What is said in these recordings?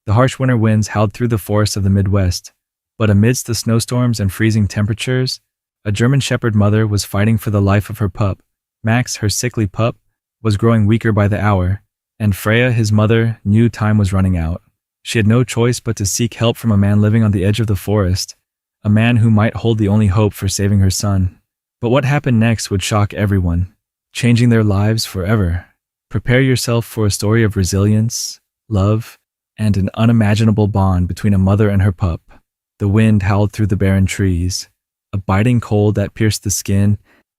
The harsh winter winds howled through the forests of the Midwest, but amidst the snowstorms and freezing temperatures, a German Shepherd mother was fighting for the life of her pup. Max, her sickly pup, was growing weaker by the hour, and Freya, his mother, knew time was running out. She had no choice but to seek help from a man living on the edge of the forest, a man who might hold the only hope for saving her son. But what happened next would shock everyone, changing their lives forever. Prepare yourself for a story of resilience, love, and an unimaginable bond between a mother and her pup. The wind howled through the barren trees, a biting cold that pierced the skin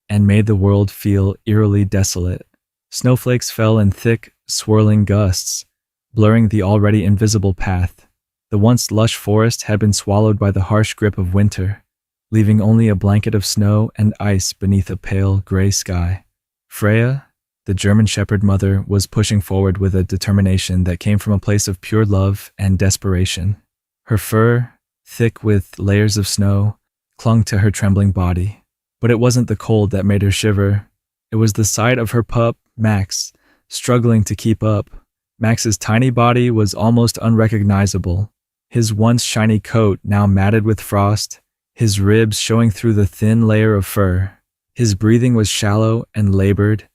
and made the world feel eerily desolate. Snowflakes fell in thick, swirling gusts, blurring the already invisible path. The once lush forest had been swallowed by the harsh grip of winter, leaving only a blanket of snow and ice beneath a pale gray sky. Freya, the German Shepherd mother, was pushing forward with a determination that came from a place of pure love and desperation. Her fur, thick with layers of snow, clung to her trembling body. But it wasn't the cold that made her shiver. It was the sight of her pup, Max, struggling to keep up. Max's tiny body was almost unrecognizable, his once shiny coat now matted with frost, his ribs showing through the thin layer of fur. His breathing was shallow and labored,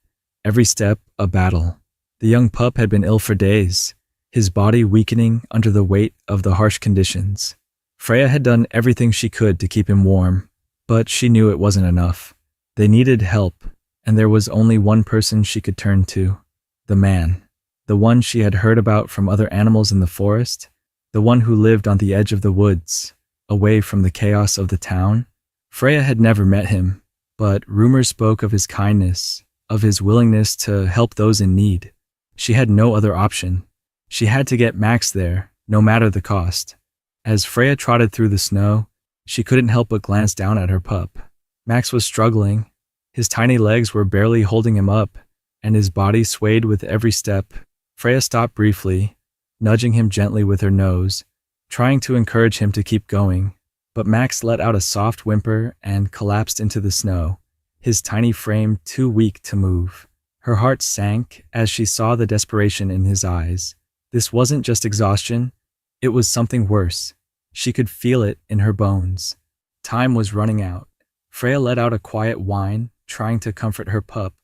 every step a battle. The young pup had been ill for days, his body weakening under the weight of the harsh conditions. Freya had done everything she could to keep him warm, but she knew it wasn't enough. They needed help, and there was only one person she could turn to: the man. The one she had heard about from other animals in the forest, the one who lived on the edge of the woods, away from the chaos of the town. Freya had never met him, but rumors spoke of his kindness, of his willingness to help those in need. She had no other option. She had to get Max there, no matter the cost. As Freya trotted through the snow, she couldn't help but glance down at her pup. Max was struggling. His tiny legs were barely holding him up, and his body swayed with every step. Freya stopped briefly, nudging him gently with her nose, trying to encourage him to keep going. But Max let out a soft whimper and collapsed into the snow, his tiny frame too weak to move. Her heart sank as she saw the desperation in his eyes. This wasn't just exhaustion, it was something worse. She could feel it in her bones. Time was running out. Freya let out a quiet whine, trying to comfort her pup,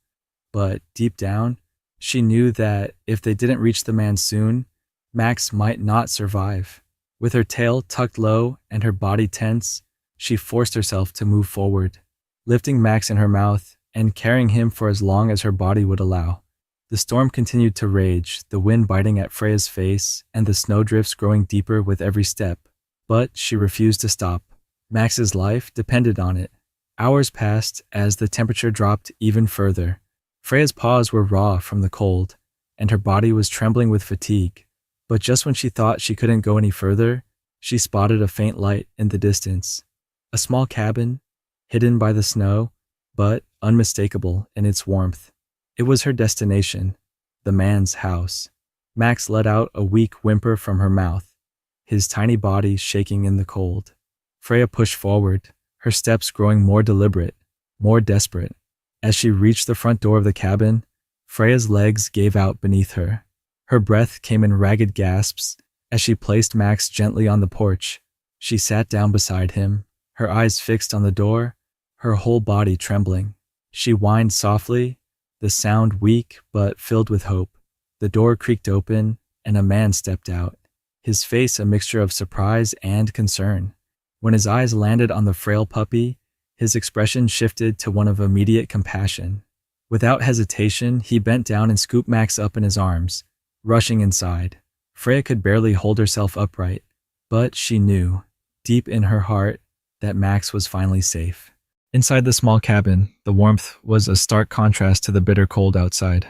but deep down, she knew that if they didn't reach the man soon, Max might not survive. With her tail tucked low and her body tense, she forced herself to move forward, lifting Max in her mouth and carrying him for as long as her body would allow. The storm continued to rage, the wind biting at Freya's face and the snowdrifts growing deeper with every step. But she refused to stop. Max's life depended on it. Hours passed as the temperature dropped even further. Freya's paws were raw from the cold, and her body was trembling with fatigue. But just when she thought she couldn't go any further, she spotted a faint light in the distance. A small cabin, hidden by the snow, but unmistakable in its warmth. It was her destination, the man's house. Max let out a weak whimper from her mouth, his tiny body shaking in the cold. Freya pushed forward, her steps growing more deliberate, more desperate. As she reached the front door of the cabin, Freya's legs gave out beneath her. Her breath came in ragged gasps as she placed Max gently on the porch. She sat down beside him, her eyes fixed on the door, her whole body trembling. She whined softly, the sound weak but filled with hope. The door creaked open, and a man stepped out, his face a mixture of surprise and concern. When his eyes landed on the frail puppy, his expression shifted to one of immediate compassion. Without hesitation, he bent down and scooped Max up in his arms, rushing inside. Freya could barely hold herself upright, but she knew, deep in her heart, that Max was finally safe. Inside the small cabin, the warmth was a stark contrast to the bitter cold outside.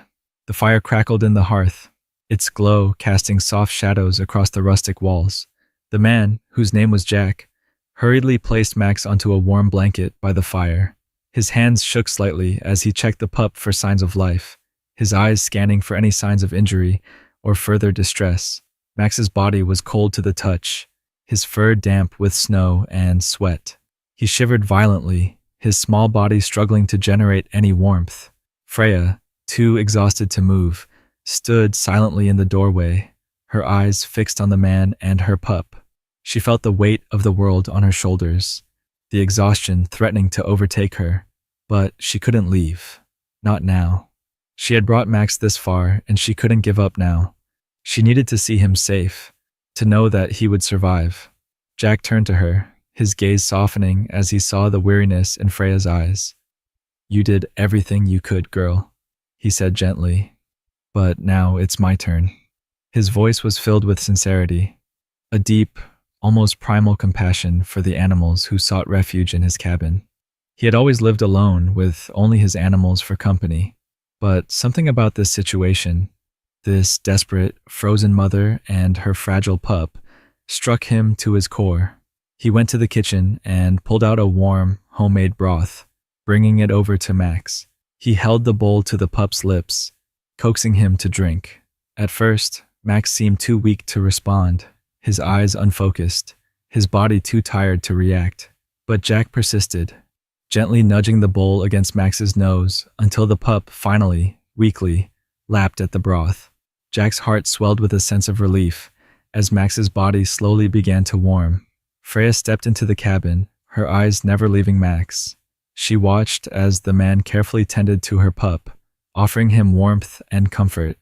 The fire crackled in the hearth, its glow casting soft shadows across the rustic walls. The man, whose name was Jack, hurriedly placed Max onto a warm blanket by the fire. His hands shook slightly as he checked the pup for signs of life, his eyes scanning for any signs of injury or further distress. Max's body was cold to the touch, his fur damp with snow and sweat. He shivered violently, his small body struggling to generate any warmth. Freya, too exhausted to move, stood silently in the doorway, her eyes fixed on the man and her pup. She felt the weight of the world on her shoulders, the exhaustion threatening to overtake her, but she couldn't leave. Not now. She had brought Max this far, and she couldn't give up now. She needed to see him safe, to know that he would survive. Jack turned to her, his gaze softening as he saw the weariness in Freya's eyes. "You did everything you could, girl," he said gently. "But now it's my turn." His voice was filled with sincerity, a deep, almost primal compassion for the animals who sought refuge in his cabin. He had always lived alone with only his animals for company, but something about this situation, this desperate, frozen mother and her fragile pup, struck him to his core. He went to the kitchen and pulled out a warm, homemade broth, bringing it over to Max. He held the bowl to the pup's lips, coaxing him to drink. At first, Max seemed too weak to respond, his eyes unfocused, his body too tired to react. But Jack persisted, gently nudging the bowl against Max's nose until the pup finally, weakly, lapped at the broth. Jack's heart swelled with a sense of relief as Max's body slowly began to warm. Freya stepped into the cabin, her eyes never leaving Max. She watched as the man carefully tended to her pup, offering him warmth and comfort.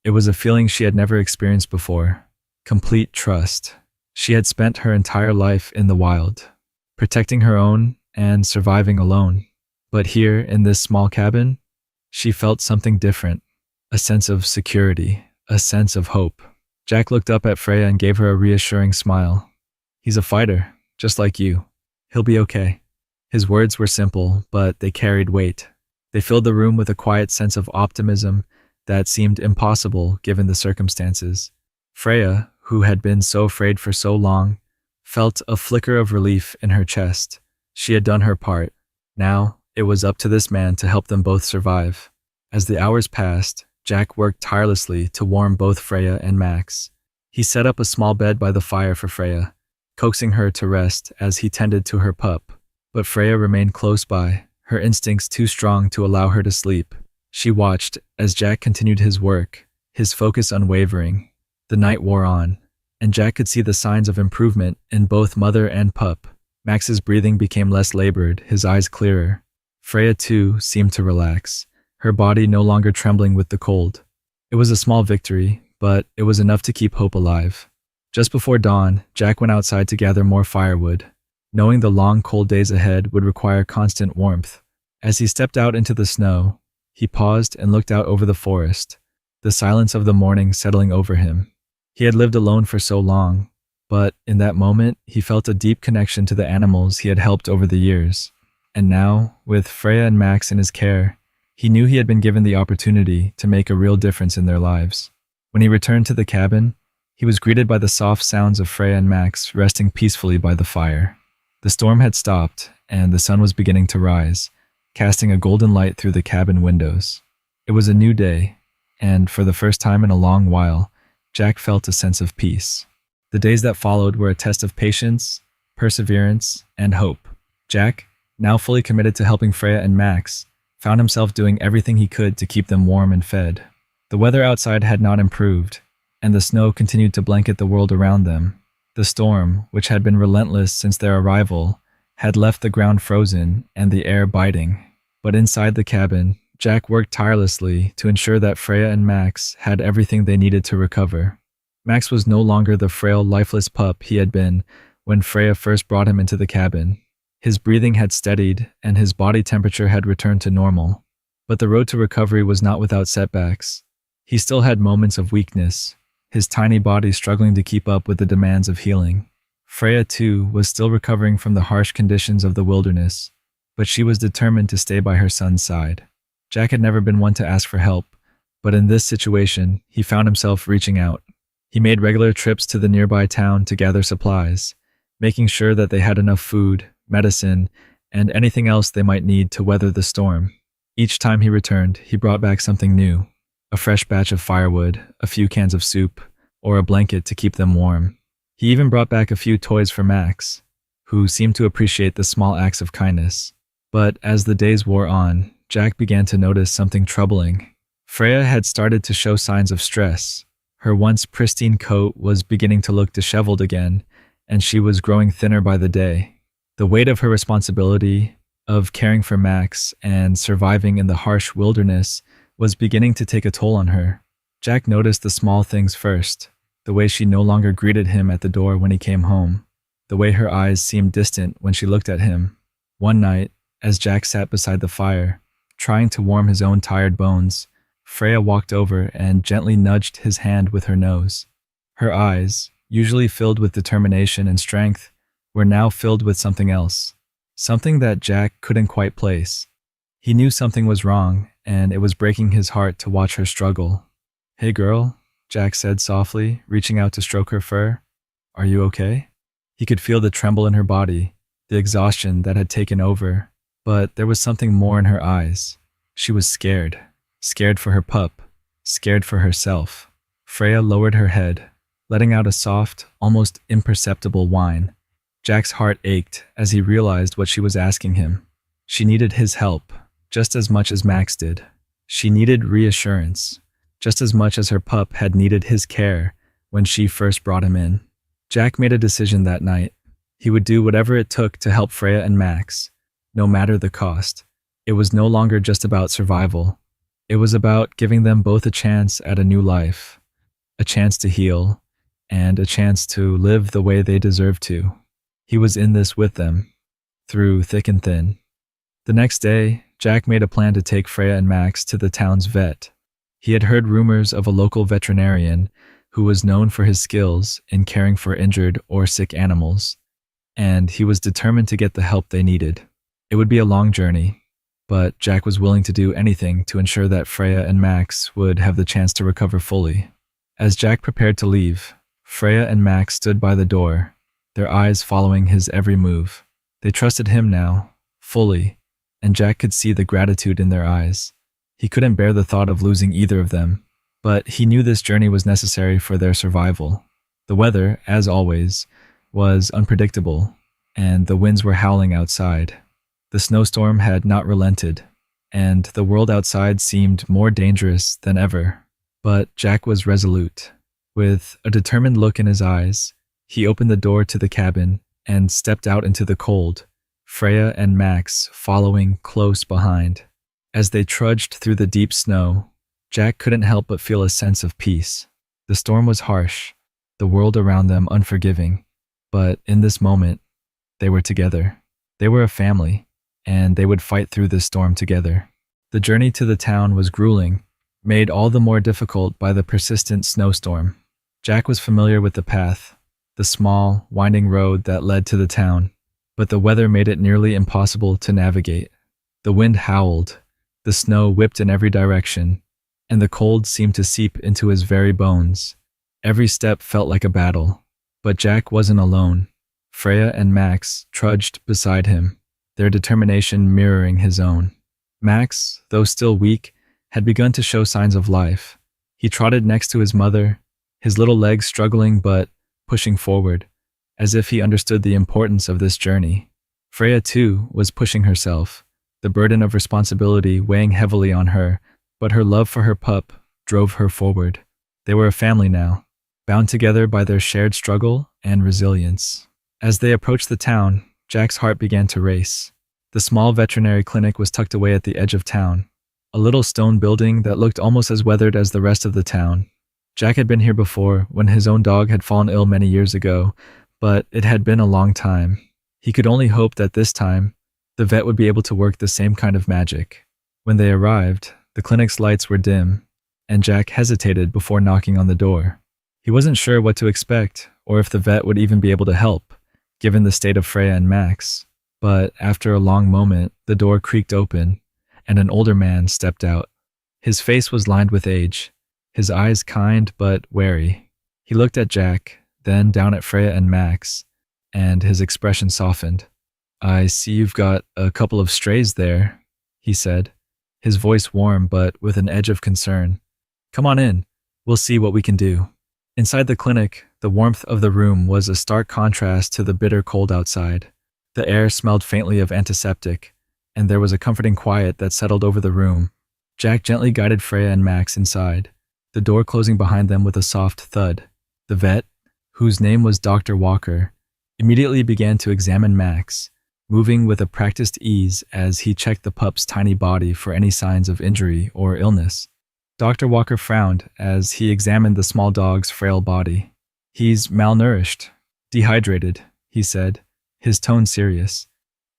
It was a feeling she had never experienced before. Complete trust. She had spent her entire life in the wild, protecting her own and surviving alone. But here, in this small cabin, she felt something different, a sense of security, a sense of hope. Jack looked up at Freya and gave her a reassuring smile. "He's a fighter, just like you. He'll be okay." His words were simple, but they carried weight. They filled the room with a quiet sense of optimism that seemed impossible given the circumstances. Freya, who had been so afraid for so long, felt a flicker of relief in her chest. She had done her part. Now, it was up to this man to help them both survive. As the hours passed, Jack worked tirelessly to warm both Freya and Max. He set up a small bed by the fire for Freya, coaxing her to rest as he tended to her pup. But Freya remained close by, her instincts too strong to allow her to sleep. She watched as Jack continued his work, his focus unwavering. The night wore on, and Jack could see the signs of improvement in both mother and pup. Max's breathing became less labored, his eyes clearer. Freya, too, seemed to relax, her body no longer trembling with the cold. It was a small victory, but it was enough to keep hope alive. Just before dawn, Jack went outside to gather more firewood, knowing the long, cold days ahead would require constant warmth. As he stepped out into the snow, he paused and looked out over the forest, the silence of the morning settling over him. He had lived alone for so long, but in that moment, he felt a deep connection to the animals he had helped over the years. And now, with Freya and Max in his care, he knew he had been given the opportunity to make a real difference in their lives. When he returned to the cabin, he was greeted by the soft sounds of Freya and Max resting peacefully by the fire. The storm had stopped, and the sun was beginning to rise, casting a golden light through the cabin windows. It was a new day, and for the first time in a long while, Jack felt a sense of peace. The days that followed were a test of patience, perseverance, and hope. Jack, now fully committed to helping Freya and Max, found himself doing everything he could to keep them warm and fed. The weather outside had not improved, and the snow continued to blanket the world around them. The storm, which had been relentless since their arrival, had left the ground frozen and the air biting. But inside the cabin, Jack worked tirelessly to ensure that Freya and Max had everything they needed to recover. Max was no longer the frail, lifeless pup he had been when Freya first brought him into the cabin. His breathing had steadied, and his body temperature had returned to normal. But the road to recovery was not without setbacks. He still had moments of weakness, his tiny body struggling to keep up with the demands of healing. Freya, too, was still recovering from the harsh conditions of the wilderness, but she was determined to stay by her son's side. Jack had never been one to ask for help, but in this situation, he found himself reaching out. He made regular trips to the nearby town to gather supplies, making sure that they had enough food, medicine, and anything else they might need to weather the storm. Each time he returned, he brought back something new, a fresh batch of firewood, a few cans of soup, or a blanket to keep them warm. He even brought back a few toys for Max, who seemed to appreciate the small acts of kindness. But as the days wore on, Jack began to notice something troubling. Freya had started to show signs of stress. Her once pristine coat was beginning to look disheveled again, and she was growing thinner by the day. The weight of her responsibility of caring for Max and surviving in the harsh wilderness was beginning to take a toll on her. Jack noticed the small things first, the way she no longer greeted him at the door when he came home, the way her eyes seemed distant when she looked at him. One night, as Jack sat beside the fire, trying to warm his own tired bones, Freya walked over and gently nudged his hand with her nose. Her eyes, usually filled with determination and strength, were now filled with something else, something that Jack couldn't quite place. He knew something was wrong, and it was breaking his heart to watch her struggle. "Hey girl," Jack said softly, reaching out to stroke her fur. "Are you okay?" He could feel the tremble in her body, the exhaustion that had taken over, but there was something more in her eyes. She was scared. Scared for her pup. Scared for herself. Freya lowered her head, letting out a soft, almost imperceptible whine. Jack's heart ached as he realized what she was asking him. She needed his help, just as much as Max did. She needed reassurance, just as much as her pup had needed his care when she first brought him in. Jack made a decision that night. He would do whatever it took to help Freya and Max, no matter the cost. It was no longer just about survival. It was about giving them both a chance at a new life, a chance to heal, and a chance to live the way they deserved to. He was in this with them, through thick and thin. The next day, Jack made a plan to take Freya and Max to the town's vet. He had heard rumors of a local veterinarian who was known for his skills in caring for injured or sick animals, and he was determined to get the help they needed. It would be a long journey, but Jack was willing to do anything to ensure that Freya and Max would have the chance to recover fully. As Jack prepared to leave, Freya and Max stood by the door, their eyes following his every move. They trusted him now, fully, and Jack could see the gratitude in their eyes. He couldn't bear the thought of losing either of them, but he knew this journey was necessary for their survival. The weather, as always, was unpredictable, and the winds were howling outside. The snowstorm had not relented, and the world outside seemed more dangerous than ever. But Jack was resolute. With a determined look in his eyes, he opened the door to the cabin and stepped out into the cold, Freya and Max following close behind. As they trudged through the deep snow, Jack couldn't help but feel a sense of peace. The storm was harsh, the world around them unforgiving, but in this moment, they were together. They were a family, and they would fight through this storm together. The journey to the town was grueling, made all the more difficult by the persistent snowstorm. Jack was familiar with the path, the small, winding road that led to the town, but the weather made it nearly impossible to navigate. The wind howled, the snow whipped in every direction, and the cold seemed to seep into his very bones. Every step felt like a battle, but Jack wasn't alone. Freya and Max trudged beside him, their determination mirroring his own. Max, though still weak, had begun to show signs of life. He trotted next to his mother, his little legs struggling but pushing forward, as if he understood the importance of this journey. Freya, too, was pushing herself, the burden of responsibility weighing heavily on her, but her love for her pup drove her forward. They were a family now, bound together by their shared struggle and resilience. As they approached the town, Jack's heart began to race. The small veterinary clinic was tucked away at the edge of town, a little stone building that looked almost as weathered as the rest of the town. Jack had been here before when his own dog had fallen ill many years ago, but it had been a long time. He could only hope that this time, the vet would be able to work the same kind of magic. When they arrived, the clinic's lights were dim, and Jack hesitated before knocking on the door. He wasn't sure what to expect, or if the vet would even be able to help, given the state of Freya and Max. But after a long moment, the door creaked open, and an older man stepped out. His face was lined with age, his eyes kind but wary. He looked at Jack, then down at Freya and Max, and his expression softened. "I see you've got a couple of strays there," he said, his voice warm but with an edge of concern. "Come on in, we'll see what we can do." Inside the clinic, the warmth of the room was a stark contrast to the bitter cold outside. The air smelled faintly of antiseptic, and there was a comforting quiet that settled over the room. Jack gently guided Freya and Max inside, the door closing behind them with a soft thud. The vet, whose name was Dr. Walker, immediately began to examine Max, moving with a practiced ease as he checked the pup's tiny body for any signs of injury or illness. Dr. Walker frowned as he examined the small dog's frail body. "He's malnourished, dehydrated," he said, his tone serious.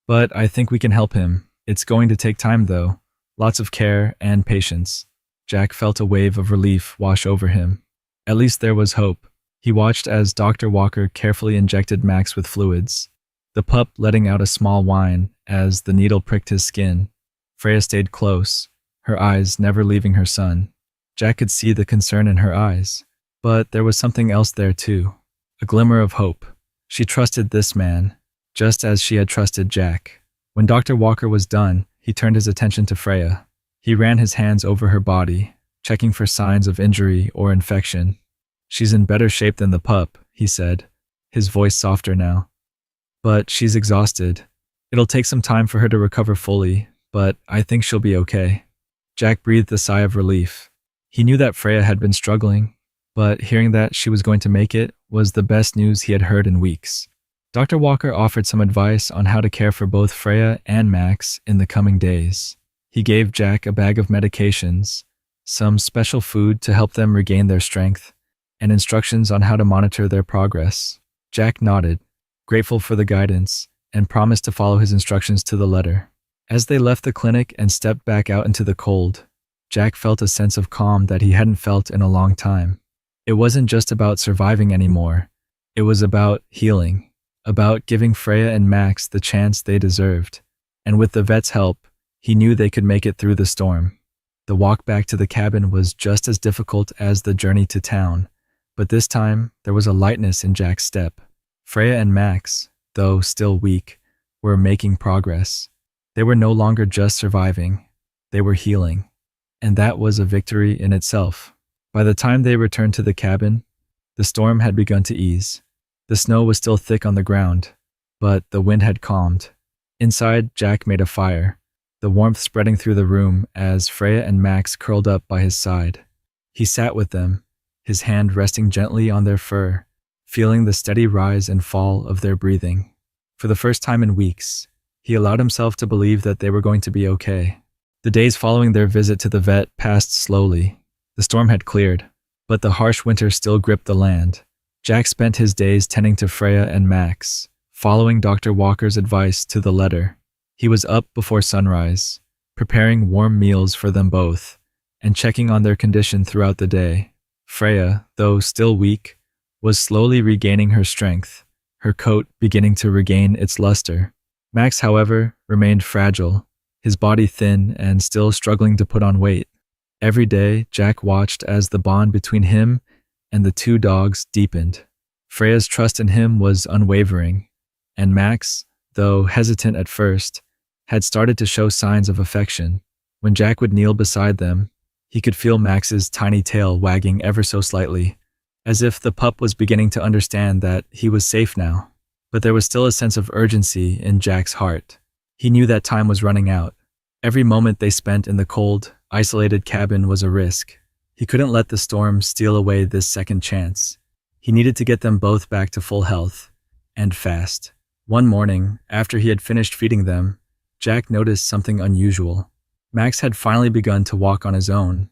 "But I think we can help him. It's going to take time, though. Lots of care and patience." Jack felt a wave of relief wash over him. At least there was hope. He watched as Dr. Walker carefully injected Max with fluids, the pup letting out a small whine as the needle pricked his skin. Freya stayed close, her eyes never leaving her son. Jack could see the concern in her eyes, but there was something else there too, a glimmer of hope. She trusted this man, just as she had trusted Jack. When Dr. Walker was done, he turned his attention to Freya. He ran his hands over her body, checking for signs of injury or infection. "She's in better shape than the pup," he said, his voice softer now. "But she's exhausted. It'll take some time for her to recover fully, but I think she'll be okay." Jack breathed a sigh of relief. He knew that Freya had been struggling, but hearing that she was going to make it was the best news he had heard in weeks. Dr. Walker offered some advice on how to care for both Freya and Max in the coming days. He gave Jack a bag of medications, some special food to help them regain their strength, and instructions on how to monitor their progress. Jack nodded, grateful for the guidance, and promised to follow his instructions to the letter. As they left the clinic and stepped back out into the cold, Jack felt a sense of calm that he hadn't felt in a long time. It wasn't just about surviving anymore. It was about healing, about giving Freya and Max the chance they deserved. And with the vet's help, he knew they could make it through the storm. The walk back to the cabin was just as difficult as the journey to town, but this time there was a lightness in Jack's step. Freya and Max, though still weak, were making progress. They were no longer just surviving, they were healing. And that was a victory in itself. By the time they returned to the cabin, the storm had begun to ease. The snow was still thick on the ground, but the wind had calmed. Inside, Jack made a fire, the warmth spreading through the room as Freya and Max curled up by his side. He sat with them, his hand resting gently on their fur, feeling the steady rise and fall of their breathing. For the first time in weeks, he allowed himself to believe that they were going to be okay. The days following their visit to the vet passed slowly. The storm had cleared, but the harsh winter still gripped the land. Jack spent his days tending to Freya and Max, following Dr. Walker's advice to the letter. He was up before sunrise, preparing warm meals for them both, and checking on their condition throughout the day. Freya, though still weak, was slowly regaining her strength, her coat beginning to regain its luster. Max, however, remained fragile, his body thin and still struggling to put on weight. Every day, Jack watched as the bond between him and the two dogs deepened. Freya's trust in him was unwavering, and Max, though hesitant at first, had started to show signs of affection. When Jack would kneel beside them, he could feel Max's tiny tail wagging ever so slightly, as if the pup was beginning to understand that he was safe now. But there was still a sense of urgency in Jack's heart. He knew that time was running out. Every moment they spent in the cold, isolated cabin was a risk. He couldn't let the storm steal away this second chance. He needed to get them both back to full health, and fast. One morning, after he had finished feeding them, Jack noticed something unusual. Max had finally begun to walk on his own,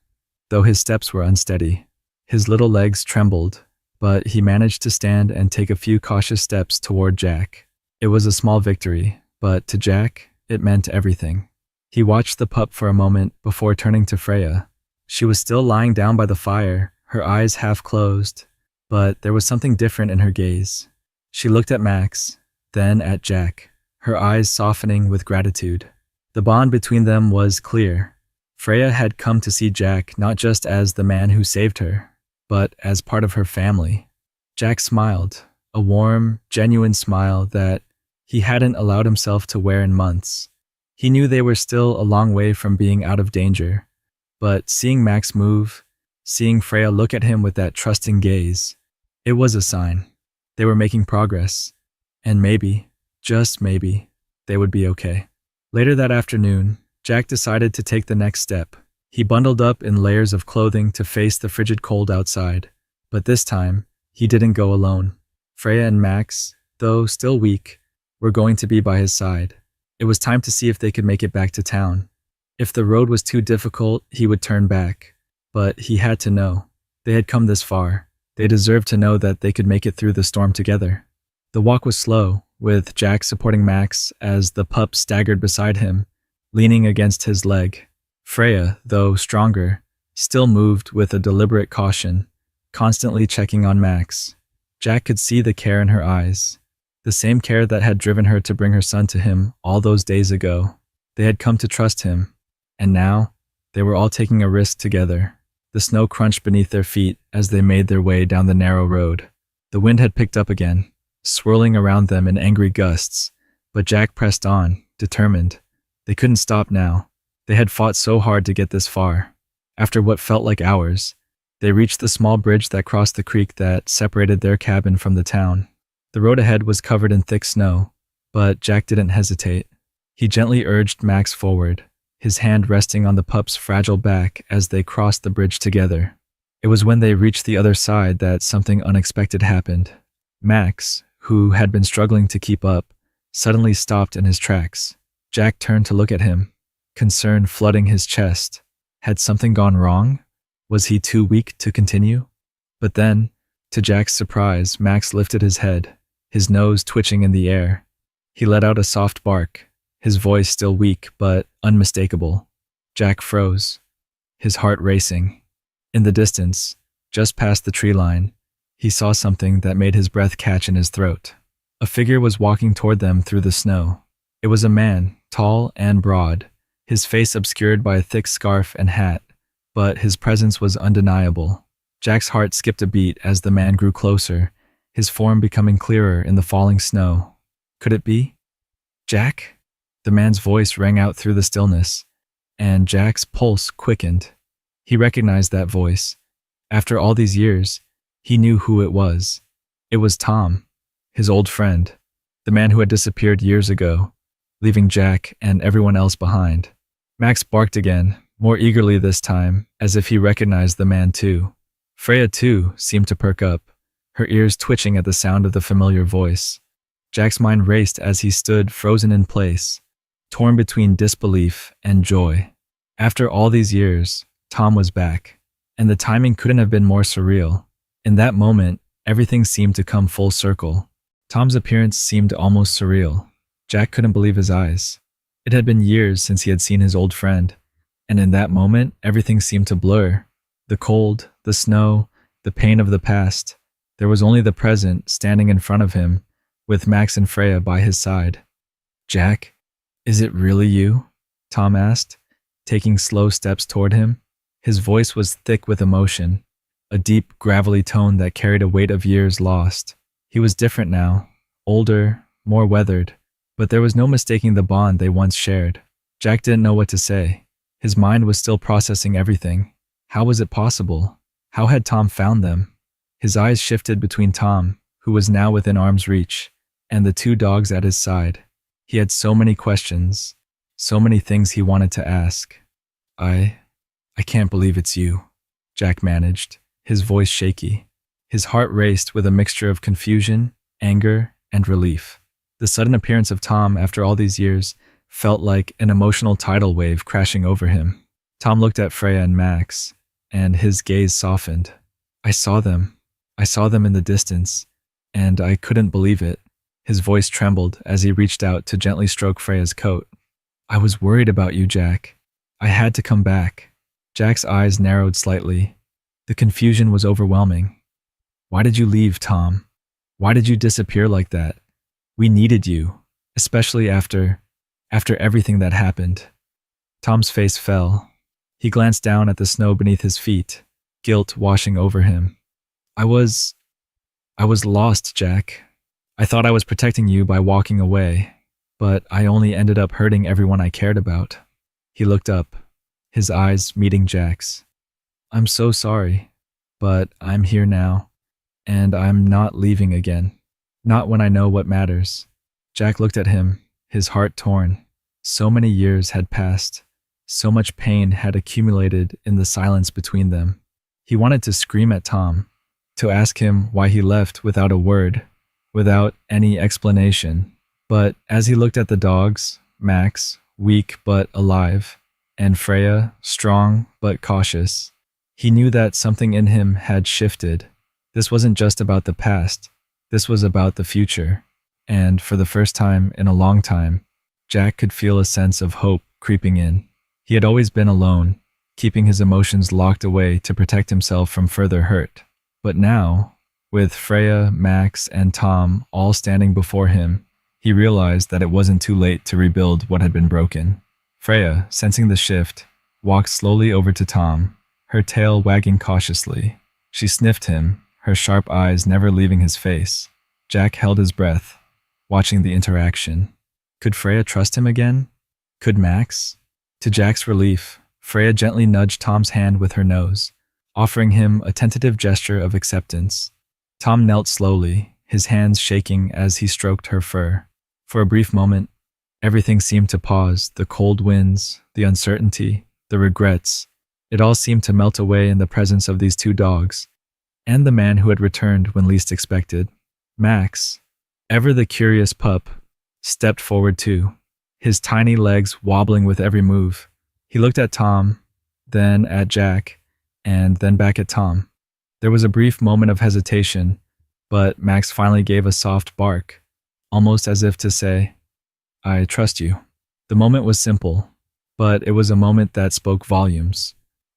though his steps were unsteady. His little legs trembled, but he managed to stand and take a few cautious steps toward Jack. It was a small victory, but to Jack, it meant everything. He watched the pup for a moment before turning to Freya. She was still lying down by the fire, her eyes half closed, but there was something different in her gaze. She looked at Max, then at Jack, her eyes softening with gratitude. The bond between them was clear. Freya had come to see Jack not just as the man who saved her, but as part of her family. Jack smiled, a warm, genuine smile that he hadn't allowed himself to wear in months. He knew they were still a long way from being out of danger, but seeing Max move, seeing Freya look at him with that trusting gaze, it was a sign. They were making progress, and maybe, just maybe, they would be okay. Later that afternoon, Jack decided to take the next step. He bundled up in layers of clothing to face the frigid cold outside. But this time, he didn't go alone. Freya and Max, though still weak, were going to be by his side. It was time to see if they could make it back to town. If the road was too difficult, he would turn back. But he had to know. They had come this far. They deserved to know that they could make it through the storm together. The walk was slow, with Jack supporting Max as the pup staggered beside him, leaning against his leg. Freya, though stronger, still moved with a deliberate caution, constantly checking on Max. Jack could see the care in her eyes, the same care that had driven her to bring her son to him all those days ago. They had come to trust him, and now they were all taking a risk together. The snow crunched beneath their feet as they made their way down the narrow road. The wind had picked up again, swirling around them in angry gusts, but Jack pressed on, determined. They couldn't stop now. They had fought so hard to get this far. After what felt like hours, they reached the small bridge that crossed the creek that separated their cabin from the town. The road ahead was covered in thick snow, but Jack didn't hesitate. He gently urged Max forward, his hand resting on the pup's fragile back as they crossed the bridge together. It was when they reached the other side that something unexpected happened. Max, who had been struggling to keep up, suddenly stopped in his tracks. Jack turned to look at him, concern flooding his chest. Had something gone wrong? Was he too weak to continue? But then, to Jack's surprise, Max lifted his head, his nose twitching in the air. He let out a soft bark, his voice still weak but unmistakable. Jack froze, his heart racing. In the distance, just past the tree line, he saw something that made his breath catch in his throat. A figure was walking toward them through the snow. It was a man, tall and broad, his face obscured by a thick scarf and hat, but his presence was undeniable. Jack's heart skipped a beat as the man grew closer, his form becoming clearer in the falling snow. Could it be? Jack? The man's voice rang out through the stillness, and Jack's pulse quickened. He recognized that voice. After all these years, he knew who it was. It was Tom, his old friend, the man who had disappeared years ago, leaving Jack and everyone else behind. Max barked again, more eagerly this time, as if he recognized the man too. Freya, too, seemed to perk up, her ears twitching at the sound of the familiar voice. Jack's mind raced as he stood frozen in place, torn between disbelief and joy. After all these years, Tom was back, and the timing couldn't have been more surreal. In that moment, everything seemed to come full circle. Tom's appearance seemed almost surreal. Jack couldn't believe his eyes. It had been years since he had seen his old friend, and in that moment, everything seemed to blur. The cold, the snow, the pain of the past. There was only the present standing in front of him, with Max and Freya by his side. Jack, is it really you? Tom asked, taking slow steps toward him. His voice was thick with emotion, a deep, gravelly tone that carried a weight of years lost. He was different now, older, more weathered, but there was no mistaking the bond they once shared. Jack didn't know what to say. His mind was still processing everything. How was it possible? How had Tom found them? His eyes shifted between Tom, who was now within arm's reach, and the two dogs at his side. He had so many questions, so many things he wanted to ask. I can't believe it's you, Jack managed, his voice shaky. His heart raced with a mixture of confusion, anger, and relief. The sudden appearance of Tom after all these years felt like an emotional tidal wave crashing over him. Tom looked at Freya and Max, and his gaze softened. I saw them in the distance, and I couldn't believe it. His voice trembled as he reached out to gently stroke Freya's coat. I was worried about you, Jack. I had to come back. Jack's eyes narrowed slightly. The confusion was overwhelming. Why did you leave, Tom? Why did you disappear like that? We needed you, especially after everything that happened. Tom's face fell. He glanced down at the snow beneath his feet, guilt washing over him. I was lost, Jack. I thought I was protecting you by walking away, but I only ended up hurting everyone I cared about. He looked up, his eyes meeting Jack's. I'm so sorry, but I'm here now, and I'm not leaving again. Not when I know what matters. Jack looked at him, his heart torn. So many years had passed. So much pain had accumulated in the silence between them. He wanted to scream at Tom, to ask him why he left without a word, without any explanation. But as he looked at the dogs, Max, weak but alive, and Freya, strong but cautious, he knew that something in him had shifted. This wasn't just about the past, this was about the future. And for the first time in a long time, Jack could feel a sense of hope creeping in. He had always been alone, keeping his emotions locked away to protect himself from further hurt. But now, with Freya, Max, and Tom all standing before him, he realized that it wasn't too late to rebuild what had been broken. Freya, sensing the shift, walked slowly over to Tom, her tail wagging cautiously. She sniffed him, her sharp eyes never leaving his face. Jack held his breath, watching the interaction. Could Freya trust him again? Could Max? To Jack's relief, Freya gently nudged Tom's hand with her nose, offering him a tentative gesture of acceptance. Tom knelt slowly, his hands shaking as he stroked her fur. For a brief moment, everything seemed to pause, the cold winds, the uncertainty, the regrets. It all seemed to melt away in the presence of these two dogs, and the man who had returned when least expected. Max, ever the curious pup, stepped forward too, his tiny legs wobbling with every move. He looked at Tom, then at Jack, and then back at Tom. There was a brief moment of hesitation, but Max finally gave a soft bark, almost as if to say, "I trust you." The moment was simple, but it was a moment that spoke volumes.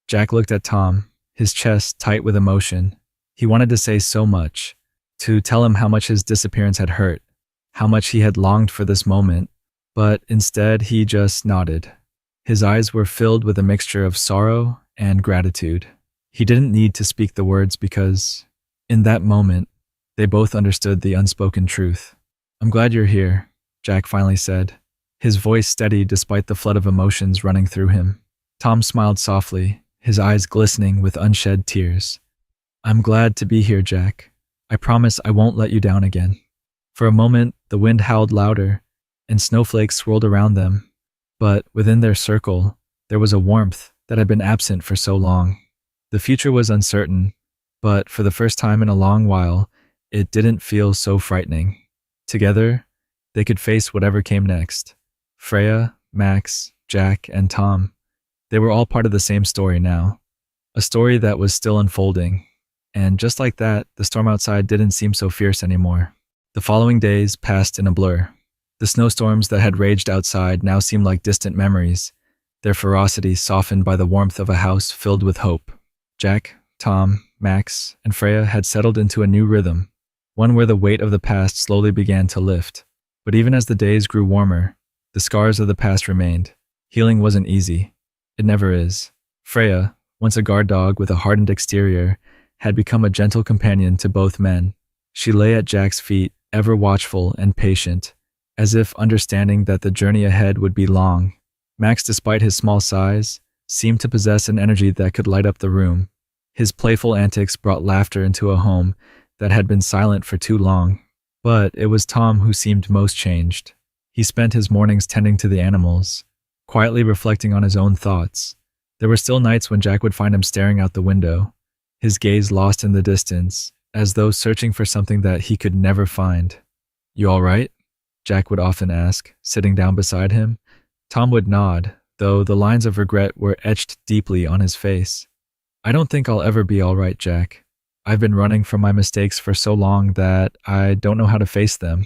Jack looked at Tom, his chest tight with emotion. He wanted to say so much, to tell him how much his disappearance had hurt, how much he had longed for this moment, but instead he just nodded. His eyes were filled with a mixture of sorrow and gratitude. He didn't need to speak the words because, in that moment, they both understood the unspoken truth. "I'm glad you're here," Jack finally said, his voice steady despite the flood of emotions running through him. Tom smiled softly, his eyes glistening with unshed tears. "I'm glad to be here, Jack. I promise I won't let you down again." For a moment, the wind howled louder, and snowflakes swirled around them. But within their circle, there was a warmth that had been absent for so long. The future was uncertain, but for the first time in a long while, it didn't feel so frightening. Together, they could face whatever came next. Freya, Max, Jack, and Tom. They were all part of the same story now. A story that was still unfolding. And just like that, the storm outside didn't seem so fierce anymore. The following days passed in a blur. The snowstorms that had raged outside now seemed like distant memories, their ferocity softened by the warmth of a house filled with hope. Jack, Tom, Max, and Freya had settled into a new rhythm, one where the weight of the past slowly began to lift. But even as the days grew warmer, the scars of the past remained. Healing wasn't easy. It never is. Freya, once a guard dog with a hardened exterior, had become a gentle companion to both men. She lay at Jack's feet, ever watchful and patient, as if understanding that the journey ahead would be long. Max, despite his small size, seemed to possess an energy that could light up the room. His playful antics brought laughter into a home that had been silent for too long. But it was Tom who seemed most changed. He spent his mornings tending to the animals, quietly reflecting on his own thoughts. There were still nights when Jack would find him staring out the window, his gaze lost in the distance, as though searching for something that he could never find. "You all right?" Jack would often ask, sitting down beside him. Tom would nod, though the lines of regret were etched deeply on his face. "I don't think I'll ever be all right, Jack. I've been running from my mistakes for so long that I don't know how to face them."